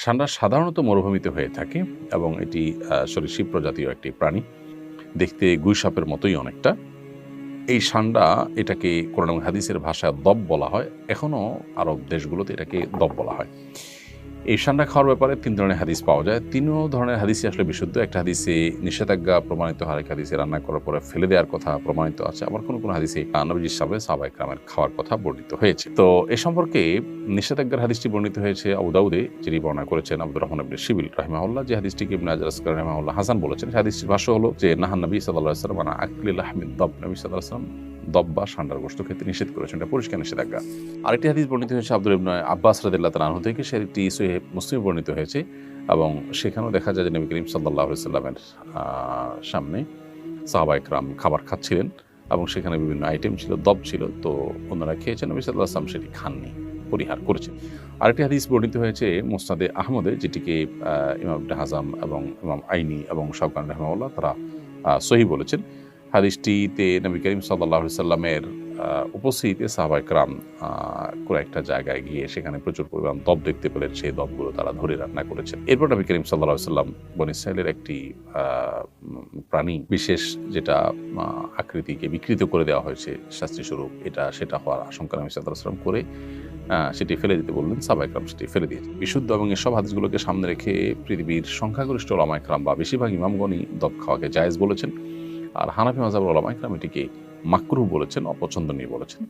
ষান্ডা সাধারণত মরুভূমিতে হয়ে থাকে এবং এটি সরীসৃপ প্রজাতীয় একটি প্রাণী, দেখতে গুইসাপের মতোই অনেকটা। এই ষান্ডা এটাকে কোরআন এবং হাদিসের ভাষায় দব বলা হয়, এখনও আরব দেশগুলোতে এটাকে দব বলা হয়। এই ষান্ডা খাওয়ার ব্যাপারে 3 ধরনের হাদিস পাওয়া যায়। 3 ধরনের হাদিসই আসলে বিশুদ্ধ। একটা হাদিসে নিষেধাজ্ঞা প্রমাণিত হয়, আরেক হাদিসে রান্না করার পরে ফেলে দেওয়ার কথা প্রমাণিত আছে, আবার কোনো কোনো হাদিসে নবীজির সামনে সাহাবায়ে কেরামের খাওয়ার কথা বর্ণিত হয়েছে। তো এ সম্পর্কে নিষেধাজ্ঞার হাদিসটি বর্ণিত হয়েছে আবু দাউদে, যিনি বর্ণনা করেছেন আব্দুর রহমান ইবনে শিবিল রাহিমাহুল্লাহ, যে হাদিসটিকে ইবনে হাজার আসকালানি রাহিমাহুল্লাহ হাসান বলেছেন। সেই হাদিসটির ভাষ্য হলো যে নাহান নবী সাল্লাল্লাহু আলাইহি ওয়াসাল্লাম আন আকলি লাহমিদ দব, নবী সাল্লাল্লাহু আলাইহি ওয়াসাল্লাম দব বা ষান্ডার গোশত খেতে নিষেধ করেছেন, এটা পরিষ্কার নিষেধাজ্ঞা। আরেকটি হাদিস বর্ণিত হয়েছে আব্দুল ইবনে আব্বাস রাদিয়াল্লাহু তাআলা আনহু থেকে, সেটি সহিহ মুসলিমে বর্ণিত হয়েছে এবং সেখানেও দেখা যায় যে নবী করিম সাল্লাল্লাহু আলাইহি ওয়াসাল্লামের সামনে সাহাবায়ে কেরাম খাবার খাচ্ছিলেন এবং সেখানে বিভিন্ন আইটেম ছিল, দব ছিল, তো ওনারা খেয়েছেন, নবী সাল্লাল্লাহু আলাইহি ওয়াসাল্লাম সেটি খাননি, পরিহার করেছেন। আরেকটি হাদিস বর্ণিত হয়েছে মুসনাদে আহমদে, যেটিকে ইমাম ইবনে হাজাম এবং ইমাম আইনি এবং শাওকানি রাহিমাহুল্লাহ তারা সহিহ বলেছেন। হাদিসটিতে নবী করিম সাল্লাল্লাহু আলাইহি ওয়াসাল্লামের উপস্থিতিতে সাহাবায়ে কেরাম কোনো একটা জায়গায় গিয়ে সেখানে প্রচুর পরিমাণ দব দেখতে পেলেন, সেই দবগুলো তারা ধরে রান্না করেছেন। এরপর নবী করিম সাল্লাল্লাহু আলাইহি ওয়াসাল্লাম বনী ইসরাঈলের একটি প্রাণী বিশেষ, যেটা আকৃতিকে বিকৃত করে দেওয়া হয়েছে শাস্তিস্বরূপ, সেটা হওয়ার আশঙ্কা নবী সাল্লাল্লাহু আলাইহি ওয়াসাল্লাম করে সেটি ফেলে দিতে বললেন, সাহাবায়ে কেরাম সেটি ফেলে দিয়েছে। বিশুদ্ধ এবং এসব হাদিসগুলোকে সামনে রেখে পৃথিবীর সংখ্যাগরিষ্ঠ উলামায়ে কেরাম বা বেশিরভাগ ইমামগণই দব খাওয়াকে জায়েজ বলেছেন, আর হানাফি মাযহাবের উলামায়ে কেরাম এটিকে মাকরুহ বলেছেন, অপছন্দনীয় বলেছেন।